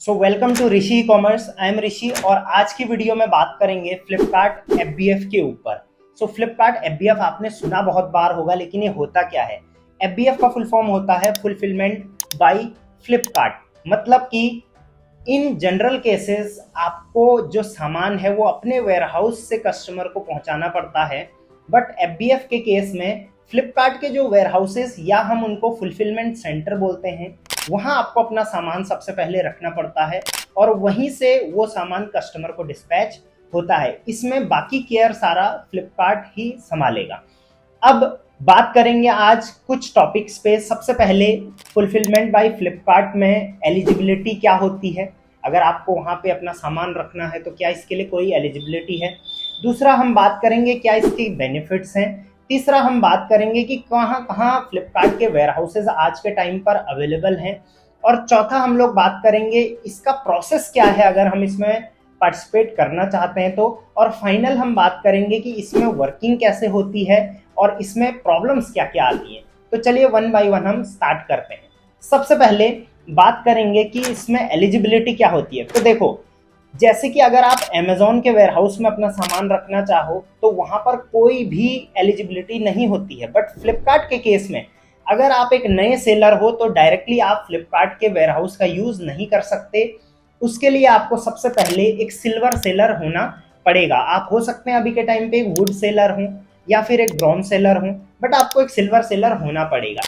So welcome to Rishi Commerce. I am Rishi और आज की वीडियो में बात करेंगे फ्लिपकार्ट एफबीएफ के ऊपर। फ्लिपकार्ट एफबीएफ आपने सुना बहुत बार होगा, लेकिन ये होता क्या है? एफबीएफ का फुल फॉर्म होता है फुलफिलमेंट बाय फ्लिपकार्ट। मतलब कि इन जनरल केसेस आपको जो सामान है वो अपने वेयरहाउस से कस्टमर को पहुंचाना पड़ता है, बट एफबीएफ के केस में फ्लिपकार्ट के जो वेयरहाउसेस या हम उनको फुलफिलमेंट सेंटर बोलते हैं, वहां आपको अपना सामान सबसे पहले रखना पड़ता है और वहीं से वो सामान कस्टमर को डिस्पैच होता है। इसमें बाकी केयर सारा फ्लिपकार्ट ही संभालेगा। अब बात करेंगे आज कुछ टॉपिक्स पे। सबसे पहले फुलफिलमेंट बाय फ्लिपकार्ट में एलिजिबिलिटी क्या होती है, अगर आपको वहां पे अपना सामान रखना है तो क्या इसके लिए कोई एलिजिबिलिटी है। दूसरा हम बात करेंगे क्या इसके बेनिफिट्स हैं। तीसरा हम बात करेंगे कि कहाँ कहाँ फ्लिपकार्ट के वेयरहाउसेज आज के टाइम पर अवेलेबल हैं। और चौथा हम लोग बात करेंगे इसका प्रोसेस क्या है अगर हम इसमें पार्टिसिपेट करना चाहते हैं तो। और फाइनल हम बात करेंगे कि इसमें वर्किंग कैसे होती है और इसमें प्रॉब्लम्स क्या क्या आती हैं। तो चलिए वन बाय वन हम स्टार्ट करते हैं। सबसे पहले बात करेंगे कि इसमें एलिजिबिलिटी क्या होती है। तो देखो, जैसे कि अगर आप अमेज़न के वेयरहाउस में अपना सामान रखना चाहो तो वहां पर कोई भी एलिजिबिलिटी नहीं होती है, बट फ्लिपकार्ट के केस में अगर आप एक नए सेलर हो तो डायरेक्टली आप फ्लिपकार्ट के वेयरहाउस का यूज नहीं कर सकते। उसके लिए आपको सबसे पहले एक सिल्वर सेलर होना पड़ेगा। आप हो सकते हैं अभी के टाइम पे एक वुड सेलर हो या फिर एक ब्रॉन्ज सेलर हो, बट आपको एक सिल्वर सेलर होना पड़ेगा।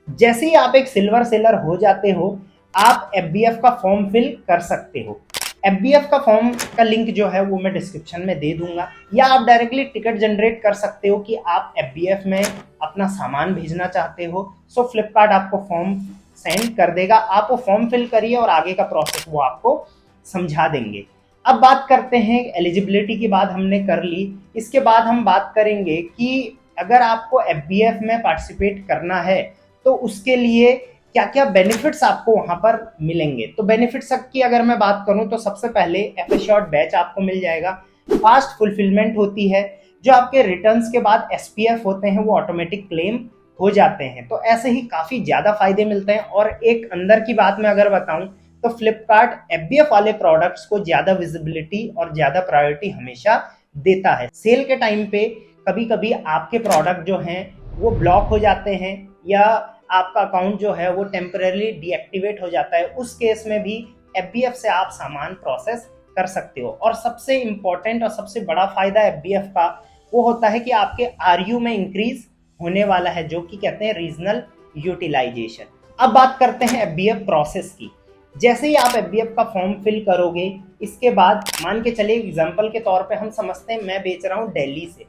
जैसे ही आप एक सिल्वर सेलर हो जाते हो, आप एफबीएफ का फॉर्म फिल कर सकते हो। एफबीएफ का फॉर्म का लिंक जो है वो मैं डिस्क्रिप्शन में दे दूंगा, या आप डायरेक्टली टिकट जनरेट कर सकते हो कि आप एफबीएफ में अपना सामान भेजना चाहते हो। फ्लिपकार्ट आपको फॉर्म सेंड कर देगा, आप वो फॉर्म फिल करिए और आगे का प्रोसेस वो आपको समझा देंगे। अब बात करते हैं, एलिजिबिलिटी की बात हमने कर ली। इसके बाद हम बात करेंगे कि अगर आपको एफबीएफ में पार्टिसिपेट करना है तो उसके लिए क्या क्या बेनिफिट्स आपको वहां पर मिलेंगे। तो बेनिफिट्स की अगर मैं बात करूं तो सबसे पहले एफएशॉर्ट बैच आपको मिल जाएगा। फास्ट फुलफिलमेंट होती है, जो आपके रिटर्न्स के बाद एसपीएफ होते हैं वो ऑटोमेटिक क्लेम हो जाते हैं। तो ऐसे ही काफी ज्यादा फायदे मिलते हैं। और एक अंदर की बात मैं अगर बताऊं तो फ्लिपकार्ट एफबीएफ वाले प्रोडक्ट्स को ज्यादा विजिबिलिटी और ज्यादा प्रायोरिटी हमेशा देता है। सेल के टाइम पे कभी कभी आपके प्रोडक्ट जो हैं वो ब्लॉक हो जाते हैं या आपका अकाउंट जो है वो टेम्पररी डीएक्टिवेट हो जाता है, उस केस में भी एफबीएफ से आप सामान प्रोसेस कर सकते हो। और सबसे इंपॉर्टेंट और सबसे बड़ा फायदा एफबीएफ का वो होता है कि आपके आरयू में इंक्रीज होने वाला है, जो कि कहते हैं रीजनल यूटिलाइजेशन। अब बात करते हैं एफबीएफ प्रोसेस की। जैसे ही आप एफबीएफ का फॉर्म फिल करोगे, इसके बाद मान के चलिए एग्जाम्पल के तौर पे हम समझते हैं मैं बेच रहा हूँ दिल्ली से,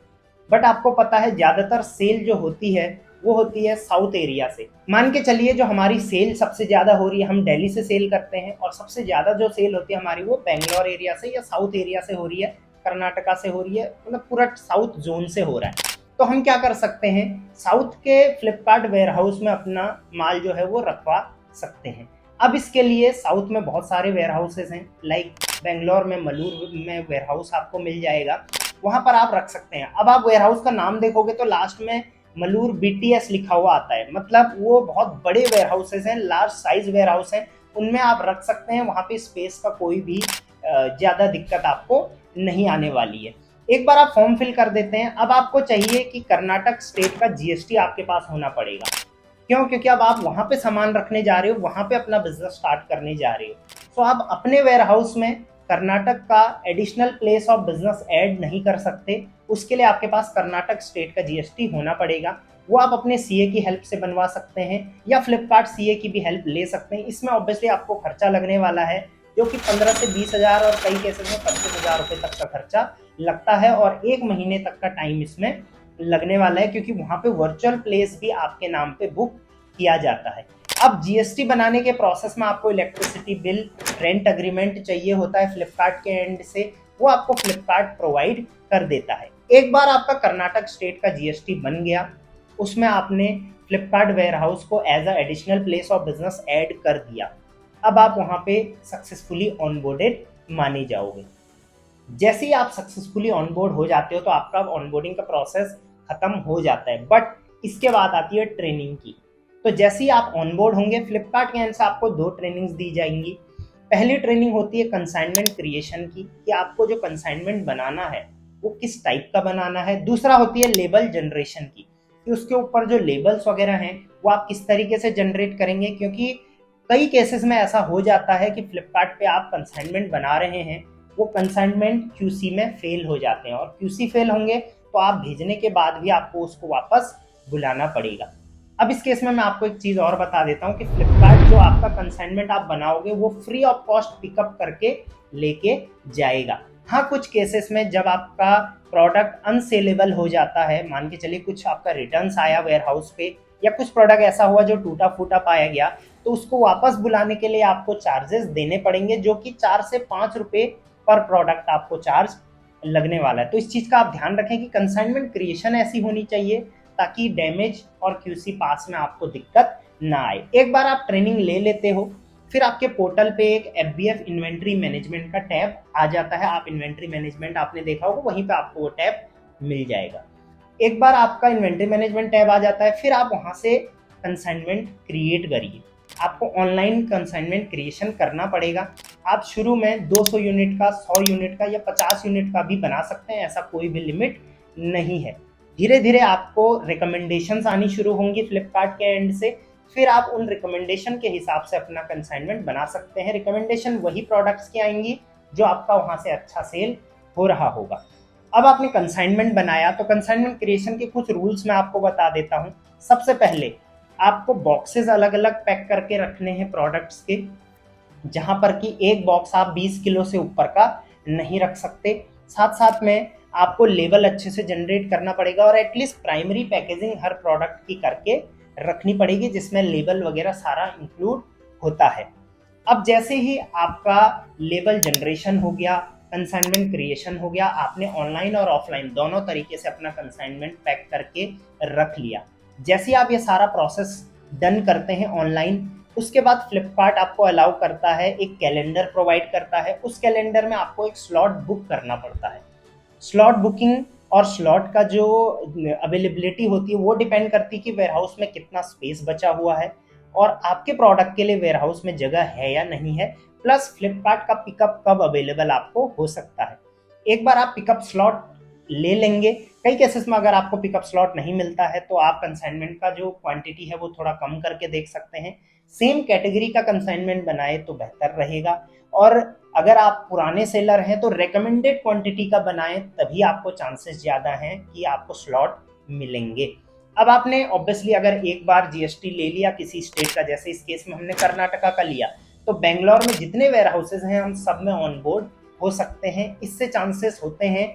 बट आपको पता है ज्यादातर सेल जो होती है वो होती है साउथ एरिया से। मान के चलिए जो हमारी सेल सबसे ज्यादा हो रही है, हम दिल्ली से सेल करते हैं, और सबसे ज्यादा जो सेल होती है हमारी वो बेंगलोर एरिया से या साउथ एरिया से हो रही है, कर्नाटका से हो रही है, मतलब पूरा साउथ जोन से हो रहा है। तो हम क्या कर सकते हैं, साउथ के फ्लिपकार्ट वेयरहाउस में अपना माल जो है वो रखवा सकते हैं। अब इसके लिए साउथ में बहुत सारे वेयरहाउसेस हैं, लाइक बेंगलोर में मलूर में वेयरहाउस आपको मिल जाएगा, वहां पर आप रख सकते हैं। अब आप वेयरहाउस का नाम देखोगे तो लास्ट में मलूर बीटीएस लिखा हुआ आता है, मतलब वो बहुत बड़े वेयरहाउसेस हैं, लार्ज साइज वेयरहाउस हैं, उनमें आप रख सकते हैं। वहां पे स्पेस का कोई भी ज्यादा दिक्कत आपको नहीं आने वाली है। एक बार आप फॉर्म फिल कर देते हैं, अब आपको चाहिए कि कर्नाटक स्टेट का जीएसटी आपके पास होना पड़ेगा। क्यों? क्योंकि अब आप वहां पे सामान रखने जा रहे हो, वहां पे अपना बिजनेस स्टार्ट करने जा रहे हो। तो आप अपने वेयरहाउस में कर्नाटक का additional place of business add नहीं कर सकते, उसके लिए आपके पास कर्नाटक स्टेट का जीएसटी होना पड़ेगा। वो आप अपने सीए की हेल्प से बनवा सकते हैं या फ्लिपकार्ट सीए की भी हेल्प ले सकते हैं। इसमें ऑब्वियसली आपको खर्चा लगने वाला है, जो कि 15 से 20 हज़ार और कई केसेस में 25,000 रुपये तक का खर्चा लगता है, और 1 महीने तक का टाइम इसमें लगने वाला है, क्योंकि वहां पे वर्चुअल प्लेस भी आपके नाम पे बुक किया जाता है। अब जीएसटी बनाने के प्रोसेस में आपको इलेक्ट्रिसिटी बिल, रेंट अग्रीमेंट चाहिए होता है फ्लिपकार्ट के एंड से, वो आपको फ्लिपकार्ट प्रोवाइड कर देता है। एक बार आपका कर्नाटक स्टेट का जीएसटी बन गया, उसमें आपने फ्लिपकार्ट वेयरहाउस को as a additional place of business add कर दिया। अब आप वहां पे सक्सेसफुली ऑनबोर्डेड माने जाओगे। जैसे ही आप सक्सेसफुली ऑनबोर्ड हो जाते हो तो आपका ऑनबोर्डिंग का प्रोसेस खत्म हो जाता है, बट इसके बाद आती है ट्रेनिंग की। तो जैसे ही आप ऑनबोर्ड होंगे, फ्लिपकार्ट के एंड से आपको 2 ट्रेनिंग्स दी जाएंगी। पहली ट्रेनिंग होती है कंसाइनमेंट क्रिएशन की, कि आपको जो कंसाइनमेंट बनाना है वो किस टाइप का बनाना है। दूसरा होती है लेबल जनरेशन की, कि उसके ऊपर जो लेबल्स वगैरह हैं वो आप किस तरीके से जनरेट करेंगे, क्योंकि कई केसेस में ऐसा हो जाता है कि फ्लिपकार्ट पे आप कंसाइनमेंट बना रहे हैं, वो कंसाइनमेंट क्यूसी में फेल हो जाते हैं, और क्यूसी फेल होंगे तो आप भेजने के बाद भी आपको उसको वापस बुलाना पड़ेगा। अब इस केस में मैं आपको एक चीज़ और बता देता हूँ कि फ्लिपकार्ट जो आपका कंसाइनमेंट आप बनाओगे वो फ्री ऑफ कॉस्ट पिकअप करके लेके जाएगा। हाँ, कुछ केसेस में जब आपका प्रोडक्ट अनसेलेबल हो जाता है, मान के चलिए कुछ आपका रिटर्न्स आया वेयर हाउस पे, या कुछ प्रोडक्ट ऐसा हुआ जो टूटा फूटा पाया गया, तो उसको वापस बुलाने के लिए आपको चार्जेस देने पड़ेंगे, जो कि 4 से 5 रुपए पर प्रोडक्ट आपको चार्ज लगने वाला है। तो इस चीज़ का आप ध्यान रखें कि कंसाइनमेंट क्रिएशन ऐसी होनी चाहिए ताकि डैमेज और क्यूसी पास में आपको दिक्कत ना आए। एक बार आप ट्रेनिंग ले लेते हो, फिर आपके पोर्टल पे एक FBF इन्वेंट्री मैनेजमेंट का टैब आ जाता है। आप इन्वेंट्री मैनेजमेंट आपने देखा होगा, वहीं पे आपको वो टैब मिल जाएगा। एक बार आपका इन्वेंट्री मैनेजमेंट टैब आ जाता है, फिर आप वहां से कंसाइनमेंट क्रिएट करिए। आपको ऑनलाइन कंसाइनमेंट क्रिएशन करना पड़ेगा। आप शुरू में 200 यूनिट का, 100 यूनिट का या 50 यूनिट का भी बना सकते हैं, ऐसा कोई भी लिमिट नहीं है। धीरे धीरे आपको रिकमेंडेशंस आनी शुरू होंगी फ्लिपकार्ट के एंड से, फिर आप उन रिकमेंडेशन के हिसाब से अपना कंसाइनमेंट बना सकते हैं। रिकमेंडेशन वही प्रोडक्ट्स की आएंगी जो आपका वहां से अच्छा सेल हो रहा होगा। अब आपने कंसाइनमेंट बनाया, तो कंसाइनमेंट क्रिएशन के कुछ रूल्स मैं आपको बता देता हूं। सबसे पहले आपको बॉक्सेस अलग अलग पैक करके रखने हैं प्रोडक्ट्स के, जहां पर कि एक बॉक्स आप 20 किलो से ऊपर का नहीं रख सकते। साथ साथ में आपको लेबल अच्छे से जनरेट करना पड़ेगा, और एटलीस्ट प्राइमरी पैकेजिंग हर प्रोडक्ट की करके रखनी पड़ेगी, जिसमें लेबल वगैरह सारा इंक्लूड होता है। अब जैसे ही आपका लेबल जनरेशन हो गया, कंसाइनमेंट क्रिएशन हो गया, आपने ऑनलाइन और ऑफलाइन दोनों तरीके से अपना कंसाइनमेंट पैक करके रख लिया। जैसे आप ये सारा प्रोसेस डन करते हैं ऑनलाइन, उसके बाद फ्लिपकार्ट आपको अलाउ करता है, एक कैलेंडर प्रोवाइड करता है। उस कैलेंडर में आपको एक स्लॉट बुक करना पड़ता है। स्लॉट बुकिंग और स्लॉट का जो अवेलेबिलिटी होती है वो डिपेंड करती है कि वेयरहाउस में कितना स्पेस बचा हुआ है और आपके प्रोडक्ट के लिए वेयरहाउस में जगह है या नहीं है, प्लस फ्लिपकार्ट का पिकअप कब अवेलेबल आपको हो सकता है। एक बार आप पिकअप स्लॉट ले लेंगे, कई केसेस में अगर आपको पिकअप स्लॉट नहीं मिलता है तो आप कंसाइनमेंट का जो क्वांटिटी है वो थोड़ा कम करके देख सकते हैं। सेम कैटेगरी का कंसाइनमेंट बनाए तो बेहतर रहेगा, और अगर आप पुराने सेलर हैं तो रेकमेंडेड क्वांटिटी का बनाएं, तभी आपको चांसेस ज़्यादा हैं कि आपको स्लॉट मिलेंगे। अब आपने ऑब्वियसली अगर एक बार जीएसटी ले लिया किसी स्टेट का, जैसे इस केस में हमने कर्नाटका का लिया, तो बेंगलोर में जितने वेयर हाउसेज हैं हम सब में ऑन बोर्ड हो सकते हैं। इससे चांसेस होते हैं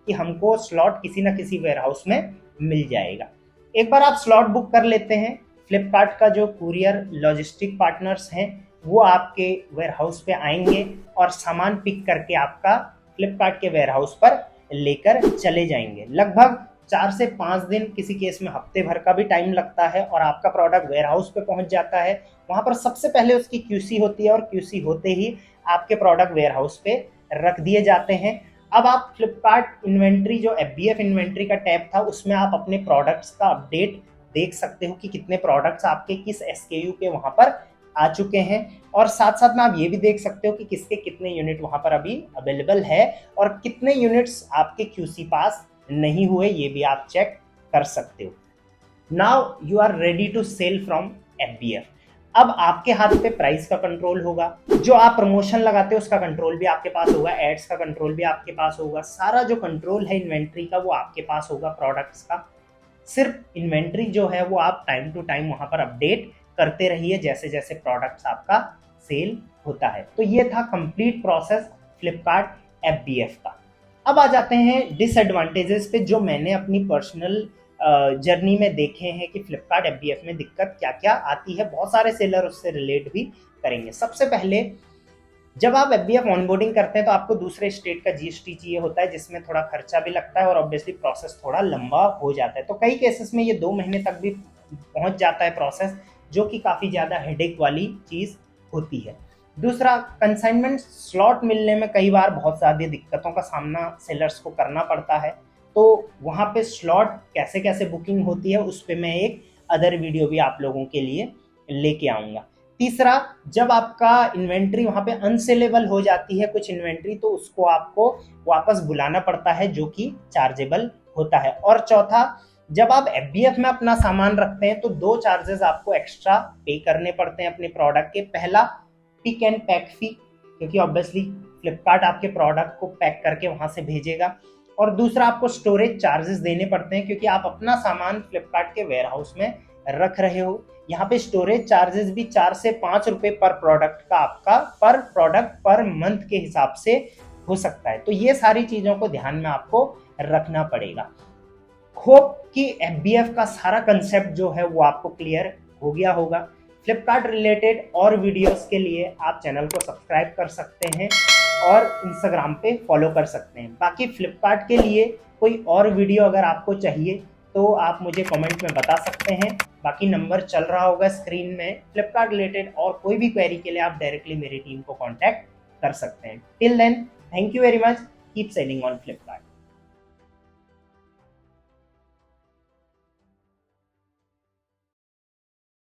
कि हमको स्लॉट किसी ना किसी वेयर हाउस में मिल जाएगा। एक बार आप स्लॉट बुक कर लेते हैं, फ्लिपकार्ट का जो कुरियर लॉजिस्टिक पार्टनर्स हैं वो आपके वेयर हाउस पे आएंगे और सामान पिक करके आपका फ्लिपकार्ट के वेयर हाउस पर लेकर चले जाएंगे। लगभग 4 से 5 दिन, किसी केस में हफ्ते भर का भी टाइम लगता है, और आपका प्रोडक्ट वेयर हाउस पे पहुंच जाता है। वहां पर सबसे पहले उसकी क्यूसी होती है, और क्यूसी होते ही आपके प्रोडक्ट वेयर हाउस पे रख दिए जाते हैं। अब आप फ्लिपकार्ट इन्वेंट्री, जो FBF इन्वेंट्री का टैब था, उसमें आप अपने प्रोडक्ट्स का अपडेट देख सकते हो कि कितने प्रोडक्ट्स आपके किस SKU के वहां पर आ चुके हैं, और साथ साथ में आप ये भी देख सकते हो कि किसके कितने यूनिट वहां पर अभी अवेलेबल है और कितने यूनिट्स आपके QC पास नहीं हुए, ये भी आप चेक कर सकते हो। Now you are ready to sell from FBF। अब आपके हाथ पे प्राइस का कंट्रोल होगा, जो आप प्रमोशन लगाते हो उसका कंट्रोल भी आपके पास होगा, एड्स का कंट्रोल भी आपके पास होगा, सारा जो कंट्रोल है इन्वेंट्री का वो आपके पास होगा प्रोडक्ट्स का। सिर्फ इन्वेंट्री जो है वो आप टाइम टू टाइम वहां पर अपडेट करते रहिए जैसे जैसे प्रोडक्ट्स आपका सेल होता है। तो ये था कंप्लीट प्रोसेस फ्लिपकार्ट FBF का। अब आ जाते हैं डिसएडवांटेजेस पे, जो मैंने अपनी पर्सनल जर्नी में देखे हैं कि फ्लिपकार्ट FBF में दिक्कत क्या क्या आती है। बहुत सारे सेलर उससे रिलेट भी करेंगे। सबसे पहले, जब आप FBF ऑनबोर्डिंग करते हैं तो आपको दूसरे स्टेट का GST चाहिए होता है, जिसमें थोड़ा खर्चा भी लगता है और ऑब्वियसली प्रोसेस थोड़ा लंबा हो जाता है। तो कई केसेस में ये 2 महीने तक भी पहुंच जाता है प्रोसेस, जो कि काफ़ी ज़्यादा हेडेक वाली चीज़ होती है। दूसरा, कंसाइनमेंट स्लॉट मिलने में कई बार बहुत ज़्यादा दिक्कतों का सामना सेलर्स को करना पड़ता है। तो वहाँ पे स्लॉट कैसे कैसे बुकिंग होती है उस पर मैं एक अदर वीडियो भी आप लोगों के लिए लेके आऊँगा। तीसरा, जब आपका इन्वेंट्री वहां पे अनसेलेबल हो जाती है कुछ इन्वेंट्री, तो उसको आपको वापस बुलाना पड़ता है जो कि चार्जेबल होता है। और चौथा, जब आप एफबीएफ में अपना सामान रखते हैं तो दो चार्जेस आपको एक्स्ट्रा पे करने पड़ते हैं अपने प्रोडक्ट के। पहला, पिक एंड पैक फी, क्योंकि ऑब्वियसली फ्लिपकार्ट आपके प्रोडक्ट को पैक करके वहां से भेजेगा। और दूसरा, आपको स्टोरेज चार्जेस देने पड़ते हैं क्योंकि आप अपना सामान फ्लिपकार्ट के वेयर हाउस में रख रहे हो। यहाँ पे स्टोरेज चार्जेस भी 4 से 5 रुपए पर प्रोडक्ट का आपका पर प्रोडक्ट पर मंथ के हिसाब से हो सकता है। तो ये सारी चीजों को ध्यान में आपको रखना पड़ेगा। होप कि एफबीएफ का सारा कंसेप्ट जो है वो आपको क्लियर हो गया होगा। फ्लिपकार्ट रिलेटेड और वीडियोस के लिए आप चैनल को सब्सक्राइब कर सकते हैं और इंस्टाग्राम पे फॉलो कर सकते हैं। बाकी फ्लिपकार्ट के लिए कोई और वीडियो अगर आपको चाहिए तो आप मुझे कमेंट में बता सकते हैं। बाकी नंबर चल रहा होगा स्क्रीन में। फ्लिपकार्ट रिलेटेड और कोई भी क्वेरी के लिए आप डायरेक्टली मेरी टीम को कांटेक्ट कर सकते हैं। Till then, thank you very much, keep selling on Flipkart.